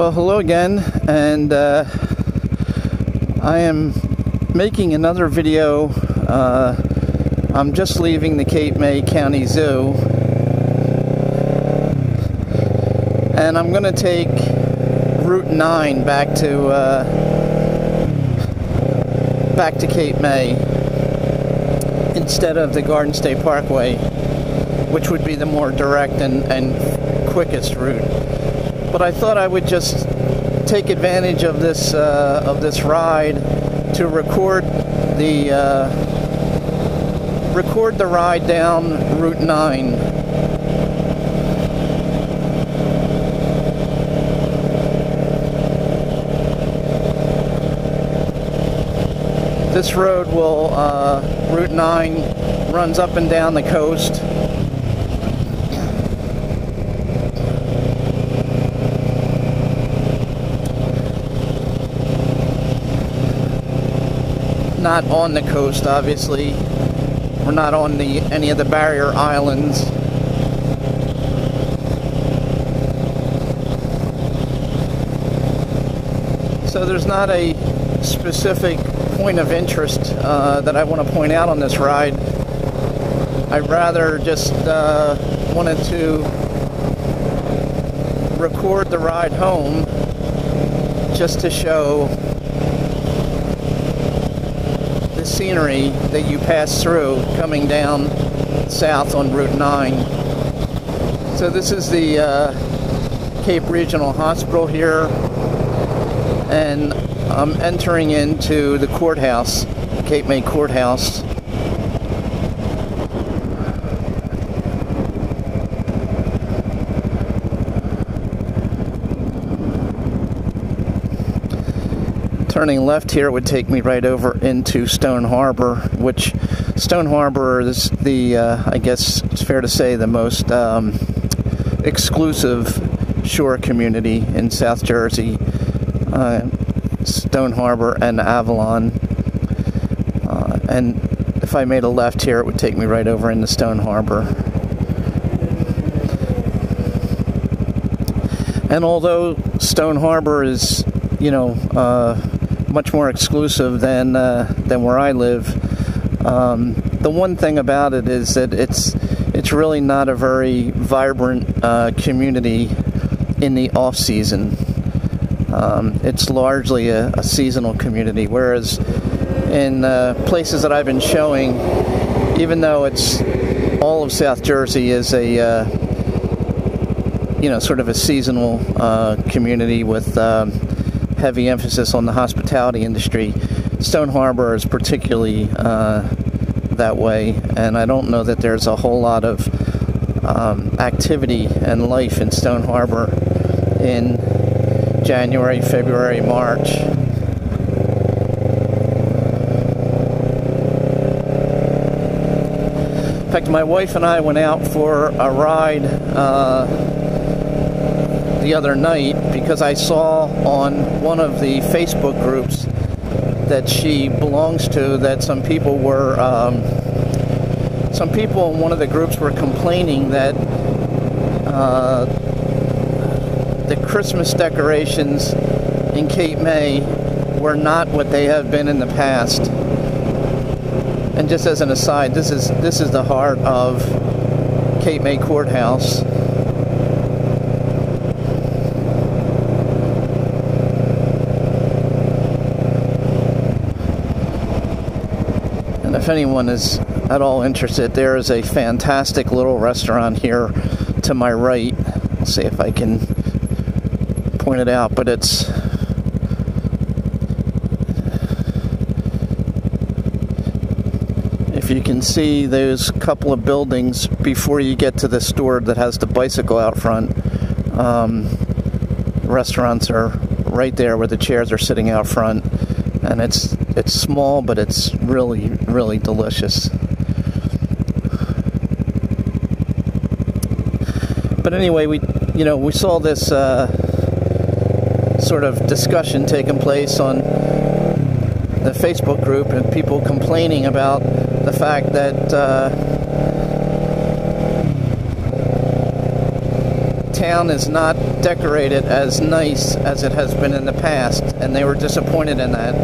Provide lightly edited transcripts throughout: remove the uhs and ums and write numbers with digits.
Well, hello again, and I am making another video. I'm just leaving the Cape May County Zoo, and I'm going to take Route 9 back to Cape May instead of the Garden State Parkway, which would be the more direct and quickest route. But I thought I would just take advantage of this ride to record the ride down Route 9. This road will Route 9 runs up and down the coast. Not on the coast, obviously. We're not on any of the barrier islands. So there's not a specific point of interest that I want to point out on this ride. I rather just wanted to record the ride home just to show the scenery that you pass through coming down south on Route 9. So this is the Cape Regional Hospital here, and I'm entering into the courthouse, Cape May Courthouse. Turning left here would take me right over into Stone Harbor, which Stone Harbor is I guess it's fair to say, the most exclusive shore community in South Jersey. Stone Harbor and Avalon. And if I made a left here, it would take me right over into Stone Harbor. And although Stone Harbor is, much more exclusive than where I live, the one thing about it is that it's really not a very vibrant community in the off season. It's largely a seasonal community, whereas in places that I've been showing, even though it's all of South Jersey is a sort of a seasonal community with heavy emphasis on the hospitality industry, Stone Harbor is particularly that way, and I don't know that there's a whole lot of activity and life in Stone Harbor in January, February, March. In fact, my wife and I went out for a ride the other night because I saw on one of the Facebook groups that she belongs to that some people in one of the groups were complaining that the Christmas decorations in Cape May were not what they have been in the past. And just as an aside, this is the heart of Cape May Courthouse. And if anyone is at all interested, there is a fantastic little restaurant here to my right. I'll see if I can point it out, but it's if you can see those couple of buildings before you get to the store that has the bicycle out front, restaurants are right there where the chairs are sitting out front, and it's small, but it's really, really delicious. But anyway, we saw this sort of discussion taking place on the Facebook group, and people complaining about the fact that town is not decorated as nice as it has been in the past, and they were disappointed in that.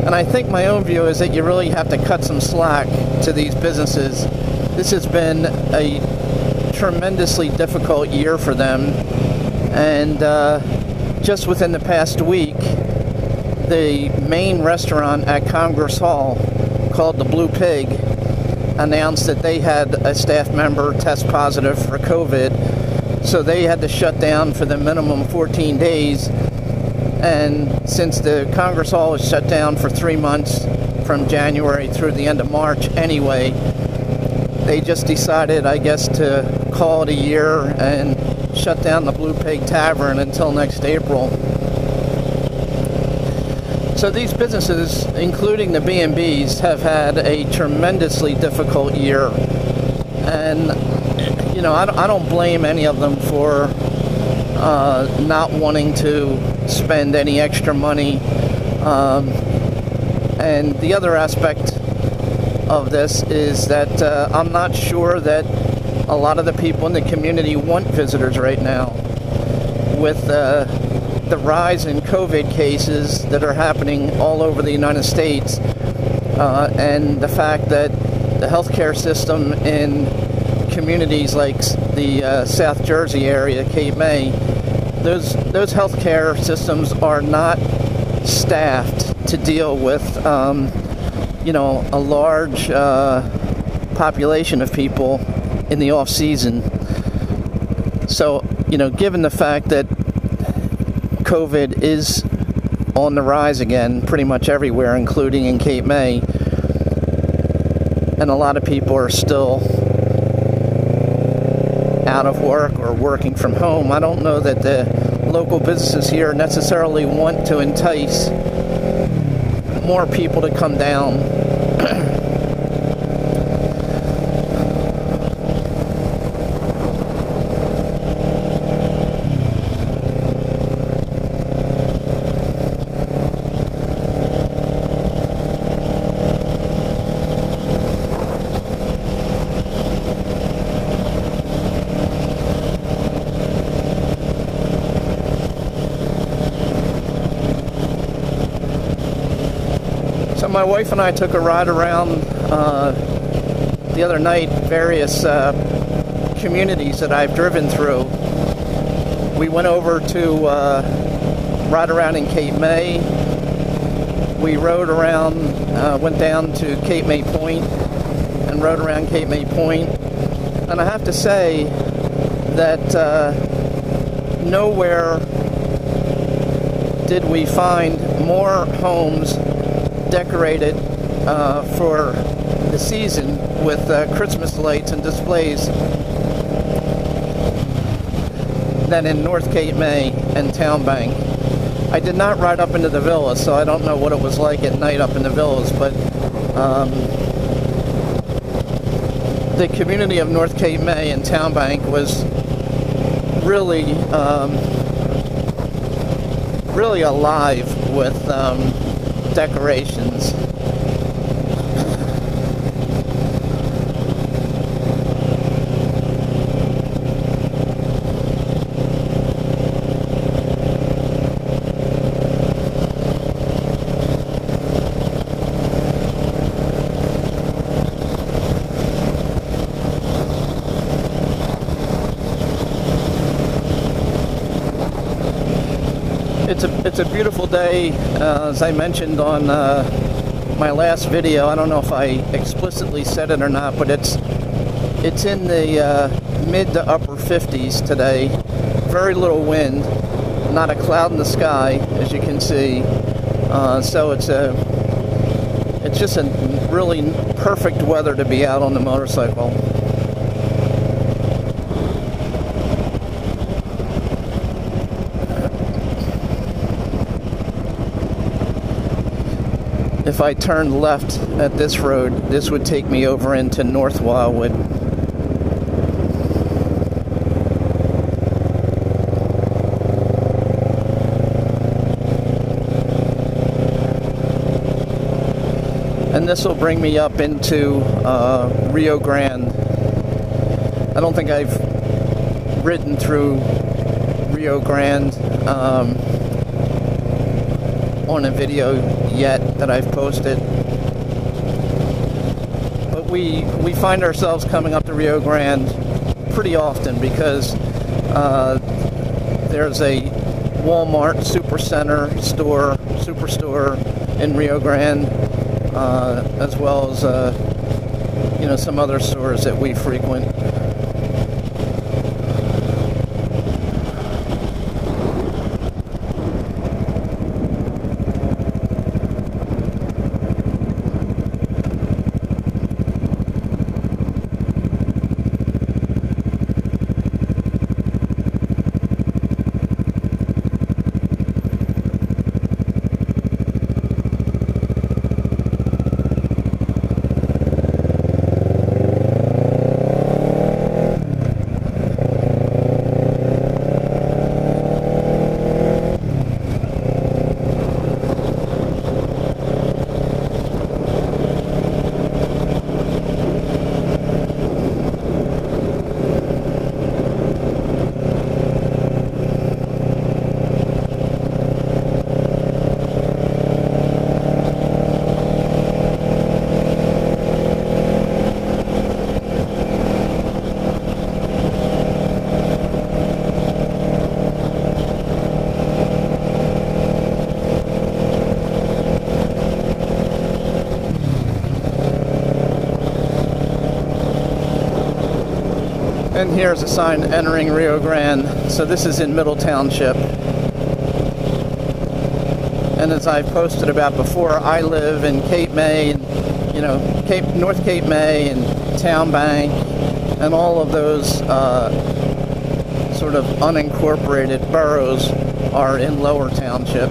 And I think my own view is that you really have to cut some slack to these businesses. This has been a tremendously difficult year for them, and just within the past week, the main restaurant at Congress Hall, called the Blue Pig, announced that they had a staff member test positive for COVID, so they had to shut down for the minimum 14 days. And since the Congress Hall is shut down for 3 months, from January through the end of March anyway, they just decided, I guess, to call it a year and shut down the Blue Pig Tavern until next April. So these businesses, including the B&Bs, have had a tremendously difficult year. And, you know, I don't blame any of them for not wanting to spend any extra money. And the other aspect of this is that I'm not sure that a lot of the people in the community want visitors right now. With the rise in COVID cases that are happening all over the United States, and the fact that the healthcare system in communities like the South Jersey area, Cape May, those healthcare systems are not staffed to deal with, you know, a large population of people in the off season. So, you know, given the fact that COVID is on the rise again pretty much everywhere, including in Cape May, and a lot of people are still out of work or working from home, I don't know that the local businesses here necessarily want to entice more people to come down. So my wife and I took a ride around the other night, various communities that I've driven through. We went over to ride around in Cape May. We rode around, went down to Cape May Point and rode around Cape May Point. And I have to say that nowhere did we find more homes decorated for the season with Christmas lights and displays than in North Cape May and Town Bank. I did not ride up into the villas, so I don't know what it was like at night up in the villas, but the community of North Cape May and Town Bank was really really alive with decorations. It's a beautiful day, as I mentioned on my last video. I don't know if I explicitly said it or not, but it's in the mid to upper 50s today. Very little wind, not a cloud in the sky, as you can see. So it's just a really perfect weather to be out on the motorcycle. If I turned left at this road, this would take me over into North Wildwood. And this will bring me up into Rio Grande. I don't think I've ridden through Rio Grande on a video yet that I've posted. But we find ourselves coming up to Rio Grande pretty often because there's a Walmart superstore in Rio Grande, as well as some other stores that we frequent. And here's a sign entering Rio Grande. So this is in Middle Township. And as I've posted about before, I live in Cape May, and North Cape May and Town Bank, and all of those sort of unincorporated boroughs are in Lower Township.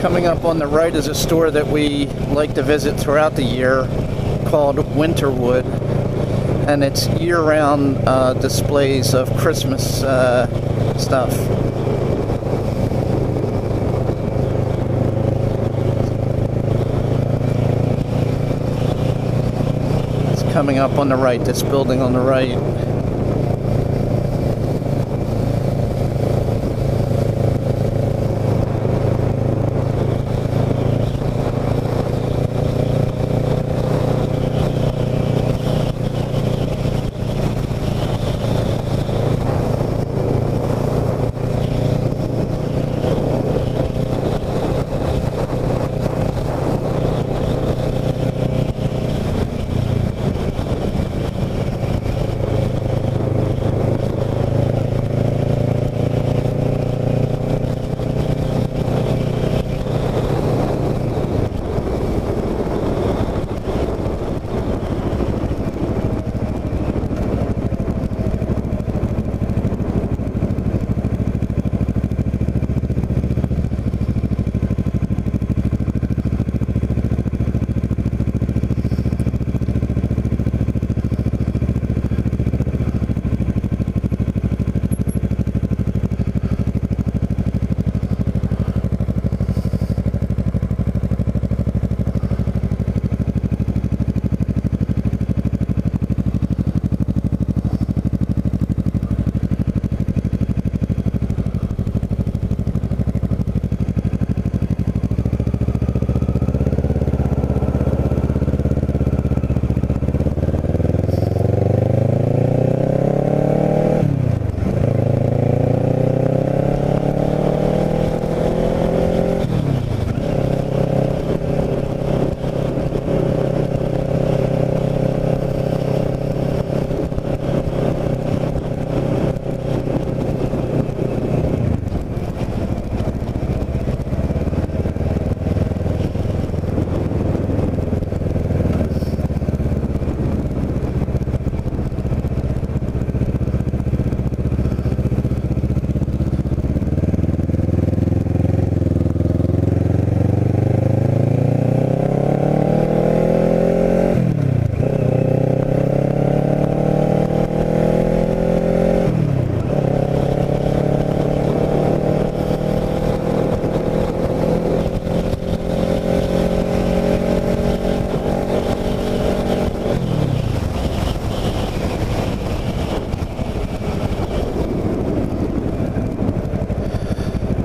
Coming up on the right is a store that we like to visit throughout the year called Winterwood, and it's year-round displays of Christmas stuff. It's coming up on the right, this building on the right.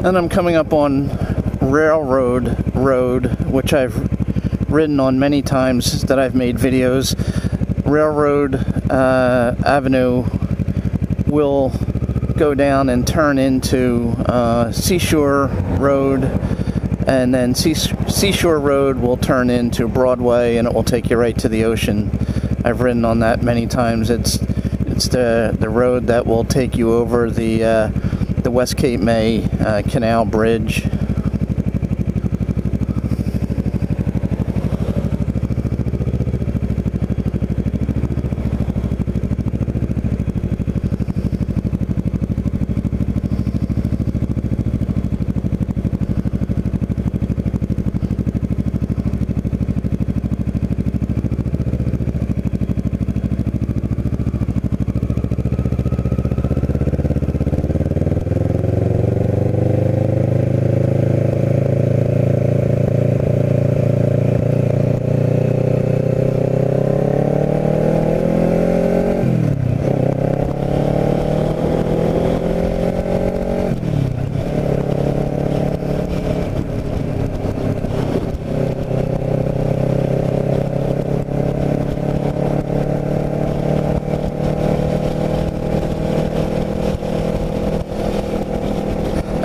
And I'm coming up on Railroad Road, which I've ridden on many times that I've made videos. Railroad Avenue will go down and turn into Seashore Road, and then Seashore Road will turn into Broadway, and it will take you right to the ocean. I've ridden on that many times. It's the road that will take you over the West Cape May Canal Bridge.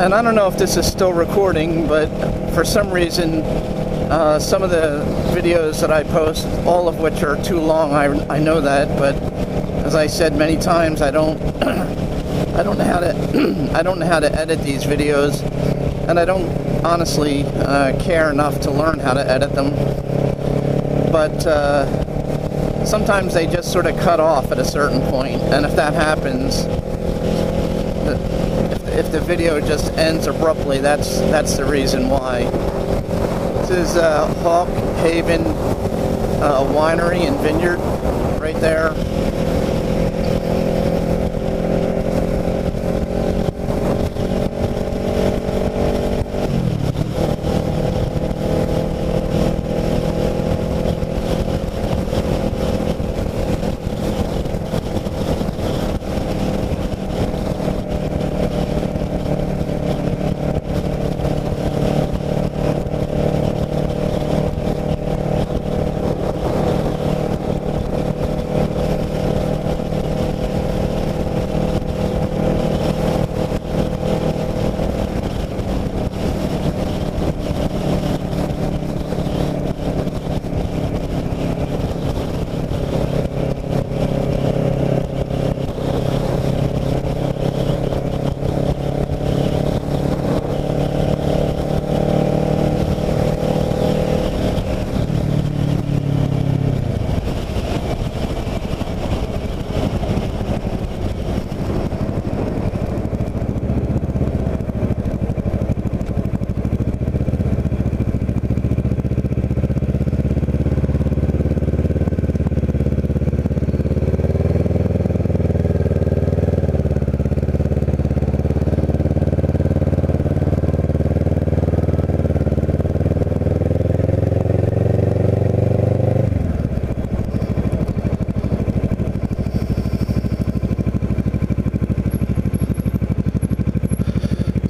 And I don't know if this is still recording, but for some reason, some of the videos that I post, all of which are too long, I know that, but as I said many times, I don't know how to edit these videos, and I don't honestly care enough to learn how to edit them. But sometimes they just sort of cut off at a certain point, and if that happens, if the video just ends abruptly, that's the reason why. This is Hawk Haven Winery and Vineyard right there.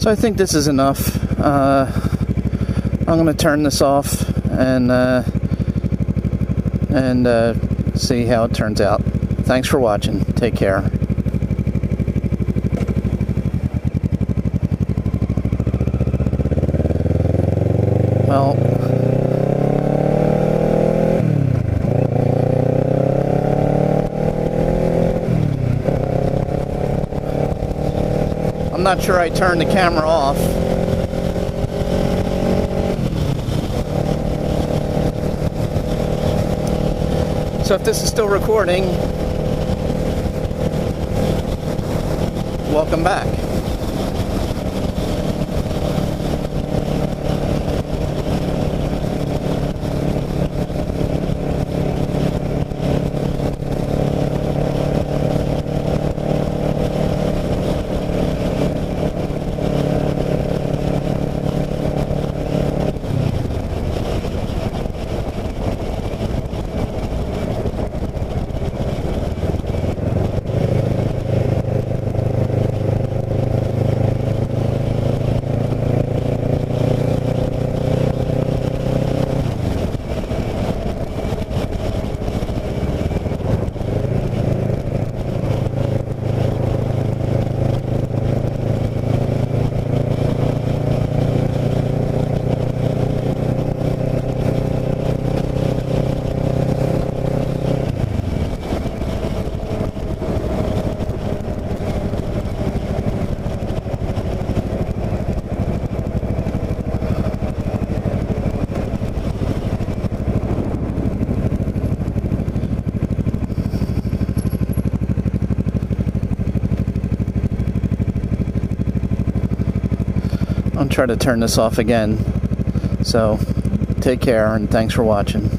So I think this is enough. I'm going to turn this off and see how it turns out. Thanks for watching. Take care. Well, I'm not sure I turned the camera off. So if this is still recording, welcome back. I'll try to turn this off again. So take care, and thanks for watching.